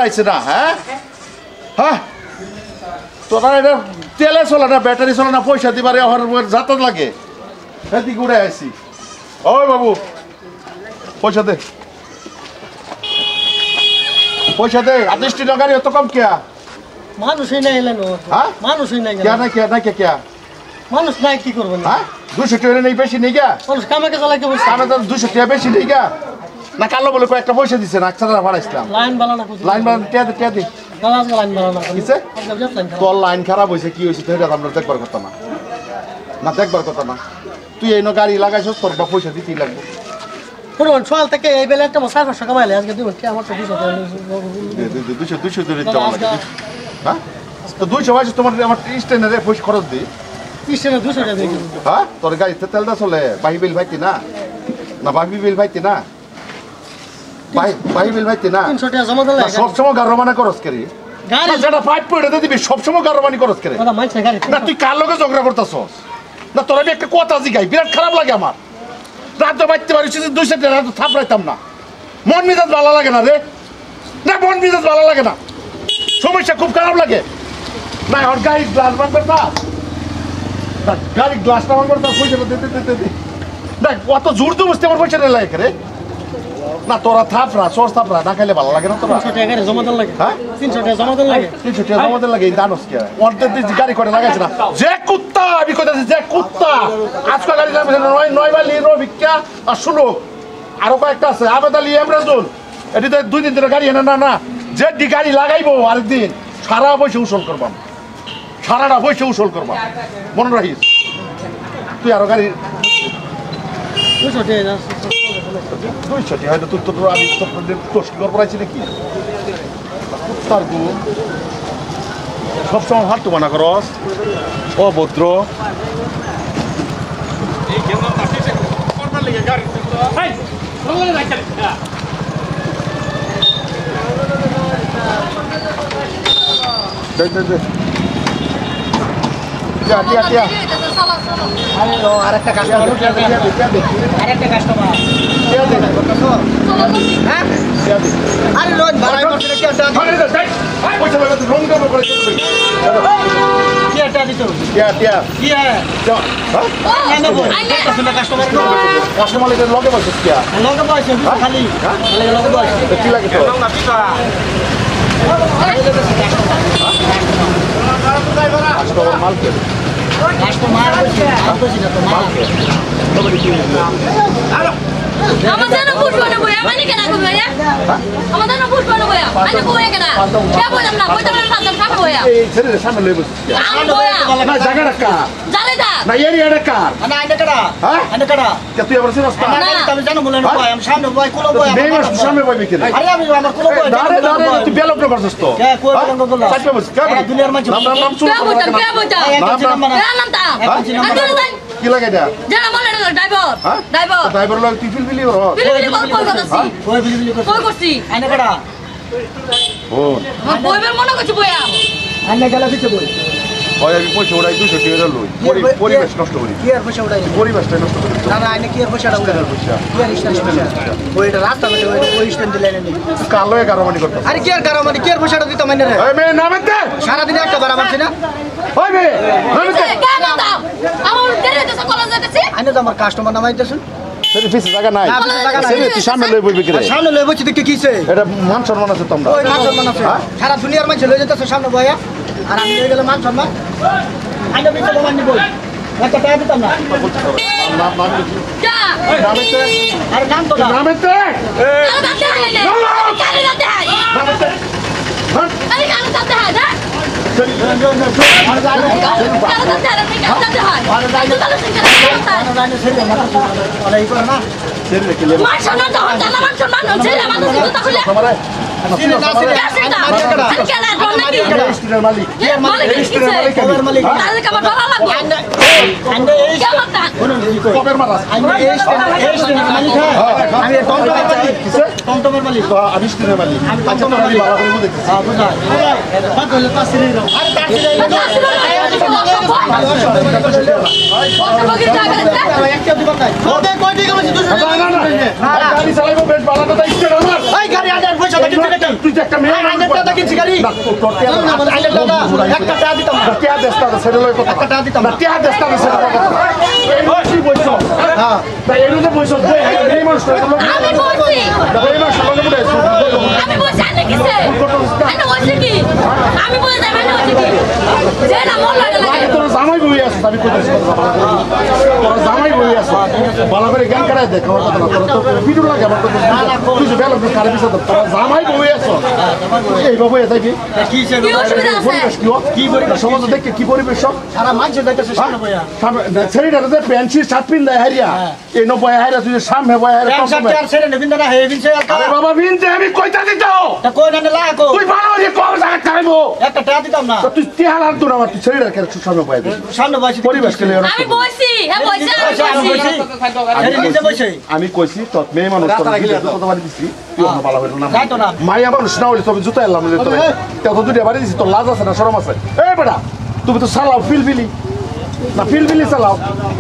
আইছে না হ্যাঁ হ্যাঁ তোরা এটা তেলে চলে না ব্যাটারি চলে না পয়সা দিবারে যাতায়াত লাগে এদিকে উড়ে আসি ওই বাবু পয়সা দে আদিষ্টি নগারি এত কম কে মানুষই নাই এলেন হ্যাঁ মানুষই নাই কে মানুষ নাই কি করবেন হ্যাঁ 200 টাকা নেই বেশি নেই গা মানুষ কামাকে চালাইতে বসে কামে তো 200 টাকা বেশি নেই গা না কালো বলে কয়েকটা পয়সা দিছে না আকসারা ভাড়াইছিলাম লাইন বানানা লাইন টিয়া দে গালাজ লাইন বানানা কিসে তোর লাইন খারাপ হয়েছে কি হয়েছে সেটা আমরা দেখবার কথা না দেখবার কথা না তুই এই গাড়ি লাগাইছস তোর বা পয়সা দিতেই লাগবে শুনুন সকাল থেকে এই বেলা একটা 500 কামাইলে আজকে দিবেন কি আমার তো 200 ধরে যাওয়া লাগে হ্যাঁ তো 200 পয়সা তোমার আমার স্ট্যান্ডারে পয়সা খরচ দি স্টেশনে 200 টাকা দিয়ে হ্যাঁ তোর গাড়িতে তেলটা চলে বাহি বিল ভাইতি না বাহি বিল ভাইতি না বাহি বিল ভাইতি না 300 টাকা জমা দিলে সব সময় গারমানা খরচ করি গাড়ি যেটা পাইপ পড়ে দিবি সব সময় গারমানি খরচ করে ওটা মাইছে গাড়ি না তুই কার লগে ঝগড়া করতাছস না তোর আমি একটা কথা জিগাই বিরাট খারাপ লাগে আমার রাত বাইতে পারিস 200 টাকা তো থাপড়াইতাম না মন মেজাজ ভালো লাগে না রে না মন মেজাজ ভালো লাগে না সমস্যা খুব খারাপ লাগে না আর গাড়ির গ্লাস ভাঙবে না গাড়ির গ্লাসটা ভাঙবে না পয়সা দে না কত জোর তো বুঝতে আমার পয়সা লাগে রে না তোরা থাপড়া সর থাপড়া না খাইলে ভালো লাগে না তোরা 300 টাকা জমা দিলে লাগে হ্যাঁ 300 টাকা জমা দিলে লাগে 300 টাকা জমা দিলে লাগে জানোস কি অর্ধেক দিন গাড়ি করে লাগাইছে না যে কুত্তা আমি কইতাছি যে কুত্তা আজকে গাড়ি লাগাইছে নয় বালি রবিকা আর শুনো আরো কয়েকটা আছে আবেদ আলী এমরাজুল এটি তো 2 দিন ধরে গাড়ি এনে না যে ডি গাড়ি লাগাইবো আরেকদিন সারা পয়সা উসল করবাম সারাটা পয়সা উসল করবাম মনে রাখিস তুই আরো গাড়ি 200 টাকা 200 টাকা হয়তো তোর আমি তোর করাইছি নাকি তার গু সবসময় হাত মানা করস অভদ্র আরেকটা কাস্টমার আরে রোজ ভাড়া করতে কি একটা পয়সা লাগে রং কাম করে কি একটা দিছো কি কাস্টমার কাস্টমারের লগে বসে কি লগে বসে খালি লগে বসে কি লাগে তো কাস্টমার মাল কে কাস্টমার বসে তো মাল আমাদের না বুঝবো না বইয়া মানে কেন কই বইয়া আমাদের না বুঝবো না বইয়া মানে কই কেন কে বললাম না কইতাম না ফালতাম খাবো বইয়া এই ছেড়ে দে সামনে লই বস আমি বইয়া না জায়গাটা কার জালে দা না এরিয়াটা কার না আইনা কাটা হ্যাঁ আইনা কাটা কে তুই আবার সিরাস না না আমি জানো বলেন ভাই আমি সামনে ভাই কোলো ভাই নেই মাস সামনে বই বিকেল আরে আমি আমার কোলো ভাই দাঁড়ে তুই বেলক না করছস তো কে কই বলেন তো বললা সাইড বস কে দুনিয়ার মানুষ নাম শুন কে বলতাম নাম তা কি লাগে এটা জানা বলে ড্রাইভার ড্রাইভার লগ তুই ফিল বিলি করছ বিলি কল করতেছি ওই বিলি কল করছি আইনা কাটা ও বইবের মনে করছি বইয়া আইনা গেলা দিতে বই ওই আমি পয়সা ওড়াই 200 টাকা লই পরিবেশ নষ্ট করি কি আর পয়সা উড়াই পরিবেশটা নষ্ট করি না না আইনা কি আর পয়সাটা উড়াই পয়সা কি আর স্ট্যান্ড পয়সা ওইটা রাস্তা মধ্যে ওই স্ট্যান্ড দিলে নেই কালো গারমানি করতে আরে কি আর গারামানি কি আর পয়সাটা দিতাম আইনা রে ওই মে নামে দে সারা দিন একটা বার মারছি না ওই মে নামে দে কেন দাও আমার দেরি হইতেছে কলেজ যাইতেছি আইনা তো আমার কাস্টমার নামাইতেছেন সেটা ফিস জায়গা নাই না, পিছে জায়গা নাই। সেটা তুই সামনে লই বইবি কিরে সামনে লই বসে দেখতে কিছে এটা মান সম্মান আছে তোমরা ওই মান সম্মান আছে সারা দুনিয়ার মানুষ লই যেতেছে সামনে বইয়া আর আমি লই গেলে মান সম্মান আইনা বিছে মান নিব একটা টাকা দিতাম না নাম যা নামে দে আরে নাম তো না নামে দে কালো দাতে হাইলে কালো দাতে হাই নামে দে হ্যাঁ আরে কালো দাতে হাই না চল কালো দাতে হাই কালো দাতে হাই আরে যাই না আরে যাই না ছেড়ে না আরে এই করে না ছেড়ে রেখে লে মান সম্মান তো হচ্ছে না মান সম্মান হচ্ছে না মানুষ তো তাহলে তোমারে ছিড়ে না ছিড়ে আরে কেন কোন নাকি স্টুডেন্ট মালিক মালিক কিছে কবের মালিক তাহলে কেমন ভালো লাগবে আইনা এই কেমন তা শুনুন কি কই কবের মারাস আইনা এই স্ট্যান্ড মালিক আমি টমটমের মালিক কিসে টমটমের মালিক তো আমি স্টুডেন্ট মালিক আচ্ছা তো আমি ভালো করে বুঝতেছি হ্যাঁ বুঝাই বাদ হলে পাঁচ সিরি দাও আরে একটা দিবার নাই ওতে কই দিকে বসে দুশো না না না গাড়ি চালাইবো বেশ ভালো কথা স্টুডেন্ট আমার এই গাড়ি আদার পয়সা দাও তুই তো একটা মেয়ে মানুষ টাকা কিনছি গাড়ি না তোর টিয়া একটা টাকা দিতাম না টিয়া দেশটা ছেড়ে লই কথা একটা টাকা দিতাম না টিয়া দেশটা ছেড়ে কথা এই বইছো হ্যাঁ তাই এর মধ্যে বইছো এই মানুষ আমি বলছি এই মানুষ সঙ্গে বলে আমি বলছি আনে কিসে আনে বলছি কি আমি বলে যাই মানে বলছি কি যে না মন লাগে লাগে তোর জামাই বই আছে আমি কইতেছি তোর জামাই বই আছে ভালো করে গান করাই দেখ আমার কথা না তোর তো ভিডিও লাগে আমার তো তুই যে বেলা কারে বিছে তোর জামাই বই আছে এই বাবু এসে কি কি সে কি অসুবিধা আছে কি পরিবেশ সমাজ দেখে কি পরিবেশ সব সারা মানুষ দেখতেছে সামনে বইয়া ছেড়ে যে পেন্সি শার্ট পিন দেয় হারিয়া এই নো বয় হারিয়া তুই সামনে বয় হারিয়া এক সাথে আর ছেড়ে নেবিন না হে বিনছে আরে বাবা বিনতে আমি কইতা দিতাও তা কই না লাগো তুই ভালো রে কম জায়গা খাইবো একটা টাকা দিতাম না তুই তেহাল আর তুই আমার তুই ছেড়ে রাখ সামনে বয় দে সামনে বসে পরিবেশ কে আমি বলছি হ্যাঁ বলছি আমি বলছি ছেড়ে নিচে বসে আমি কইছি তোর মেয়ে মানুষ তোর কথা বাড়ি দিছি তুই অন্য ভালো হইল না যাইতো না মাইয়া মানুষ না হইলে তবে জুতা এলাম রে তোর তো দুইটা বাড়ি দিছি তোর লাজ আছে না শরম আছে এই বেটা তুমি তো চালাও ফিলফিলি না ফিলফিলি চালাও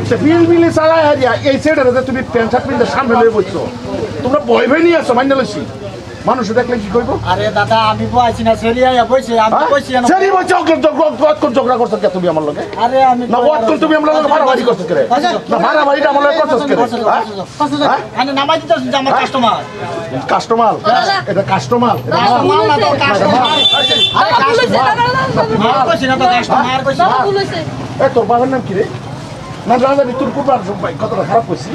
সে ফিলফিলি চালাই হারিয়া এই সাইডে তুমি প্যান্ট শার্ট পিনতে সামনে লয়ে বসছো তোমরা ভয় ভয় নিয়ে আসছো মাইনা লইছি মানুষ দেখলে কি কইব আরে দাদা আমি বইছি না সেরিয়া বইছি আমি কইছি না সেরি বইছো ঝগড়া করছো কে তুমি আমার লগে আরে আমি না ওয়াট কোন তুমি আমার লগে ভাড়াবাড়ি করছো কে না ভাড়াবাড়িটা আমার লগে করছো কে আমি নামাই দিতেছি যে আমার কাস্টমার কাস্টমার এটা কাস্টমার মাল না তো কাস্টমার আরে কাস্টমার কইছি না তো কাস্টমার কইছি বাবা বলেছে এই তোর বাবার নাম কি রে না রাজা তোর কুপার ভাই কতটা খারাপ কইছি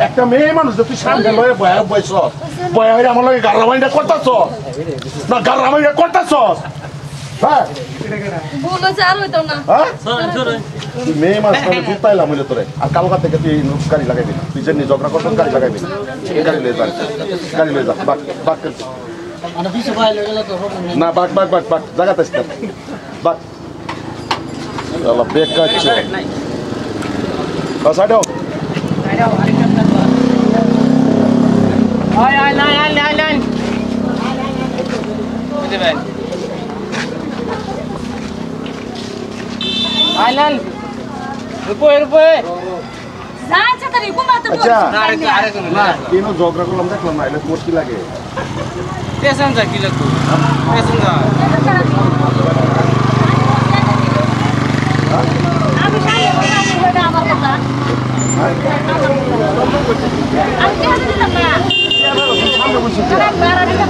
একটা মেয়ে মানুষ তুই সামনে লয়ে বয়স বয়া হয়ে আমার লগে গারামাইটা করতাছ না গারামাইটা করতাছ হ্যাঁ বলেছে আর হইতো না হ্যাঁ তুই মেয়ে মানুষ মানে তুই পাইলাম হইলে তোরে আর কালকা থেকে তুই গাড়ি লাগাইবি না তুই যে ঝগড়া করতাম গাড়ি লাগাইবি না এই গাড়ি লয়ে যা গাড়ি লয়ে যা বাক বাক মানে বিশ ভাই লয়ে গেল তো না বাক বাক বাক বাক জায়গাতে আসতে বাক আল্লাহ বেকার ছে সাইড হোক আয় লাইন বুঝতে পারেন লাইন রূপে যা চাতারি কুমাতে আচ্ছা আরে না কেন ঝগড়া করলাম দেখলাম না এটা মোট কি লাগে পেছন কি লাগতো পেছন আমি সাইয়ে বলছি আমার কথা আমি কেন দিলাম না সামনে বলছি আমি বাড়া দিলাম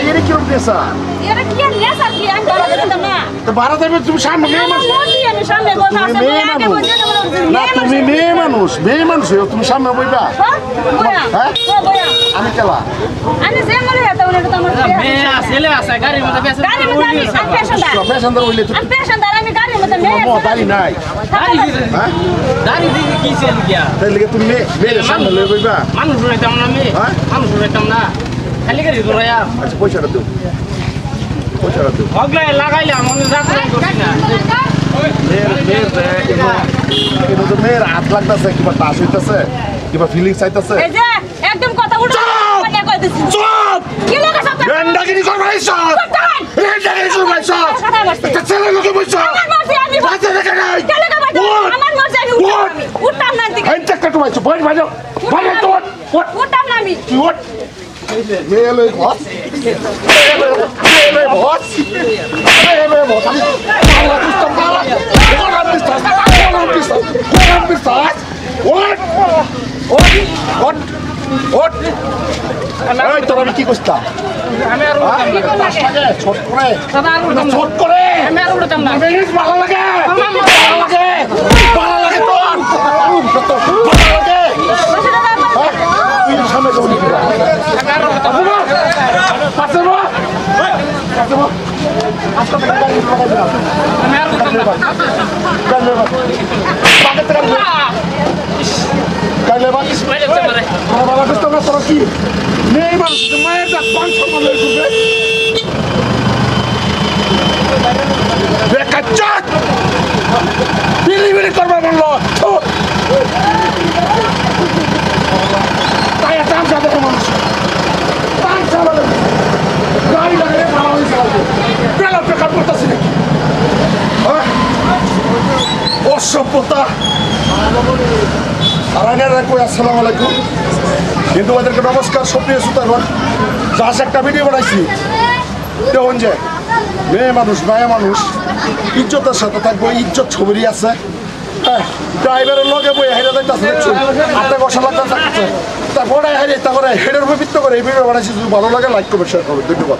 এটা কিরকম পেশা এরা কি আর লেস আর কি আমি বাড়া দিলাম না তো ভাড়া দেবে তুমি সামনে মেয়ে মানুষ আমি সামনে বসে আছে মেয়ে আগে মানুষ বসে না তুমি মেয়ে মানুষ তুমি সামনে বইবা বয়া হ্যাঁ বয়া আমি কেলা আমি যে মরে যেতে উনি তো আমার মেয়ে ছেলে আছে গাড়ির মধ্যে পেছন গাড়ি মধ্যে আমি পেশেন্টার পেশান্দার হইলে তো আমি পেশেন্টার আমি গাড়ির মধ্যে মেয়ে দাড়ি নাই হ্যাঁ গাড়ি দিকে কি সেল গিয়া তাই লেগে তুমি মেয়ের সামনে লয়ে বইবা মানুষ রইতাম না মেয়ে হ্যাঁ? মানুষ রইতাম না খালি গাড়ি ধরাইয়া আচ্ছা পয়সাটা দিও হগলে লাগাইলাম আমি রাখলাম করছি না মেয়ের হাত লাগতেছে কিবা টাচ হইতেছে কিবা ফিলিংস চাইতেছে এই যে একদম কথা উল্টো মানে কই দিছি চুপ কি লাগা সব রেন্ডাগিরি করবা ইসব রেন্ডাগিরি করবা ইসব একটা ছেলে লোকে বইছ আমার মর্জি আমি বাচ্চা দেখে নাই কে লাগা বাজা আমার মর্জি আমি উঠতাম না দিকে এই টাকা তোমায় বই বাজো বাজো তো উঠতাম না আমি তুই ওঠ মেলে বস মেলে বস আমি পালা পিস্তল পালা কোলা পিস্তল ওঠ ওঠ ওঠ এই তোর আমি কি করতাম আমি আর উঠতাম না ছোট করে দাদা আর উঠতাম না ছোট করে আমি আর উঠতাম না জিনিস ভালো লাগে ভালো লাগে ভালো লাগে তোর ভালো লাগে তুই সামনে যাবি আমি আর উঠতাম না পাশে বল পাশে বল আজকে থেকে গাড়ি লাগাই দিলাম আমি আর উঠতাম না গাড়ি পাকে থেকে গাড়ি লেবা বাইরে যেতে পারে বাবা কষ্ট না তোর কি নেই মানুষ মায়ের যা 500 মাল করবে বেকার চাট বিলি করবা বললো তাই একটা আমি যাদের মানুষ 500 মাল গাড়ি লাগালে ভালো হয়েছে বেলা বেকার করতেছি নাকি অসভ্যতা আর আগে রাখো আসসালামু আলাইকুম কিন্তু ওদেরকে নমস্কার সুপ্রিয় শ্রোতাগণ জাস্ট একটা ভিডিও বানাইছি দেখুন যে মেয়ে মানুষ মায়া মানুষ ইজ্জতের সাথে থাকবো ইজ্জত ছবি আছে হ্যাঁ ড্রাইভারের লগে বই হেরে যাইতেছে দেখছো হাতে বসা লাগতে থাকছে তারপরে হেরে তারপরে হেডের উপর ভিত্তি করে এই ভিডিও বানাইছি যদি ভালো লাগে লাইক করবে শেয়ার করবে ধন্যবাদ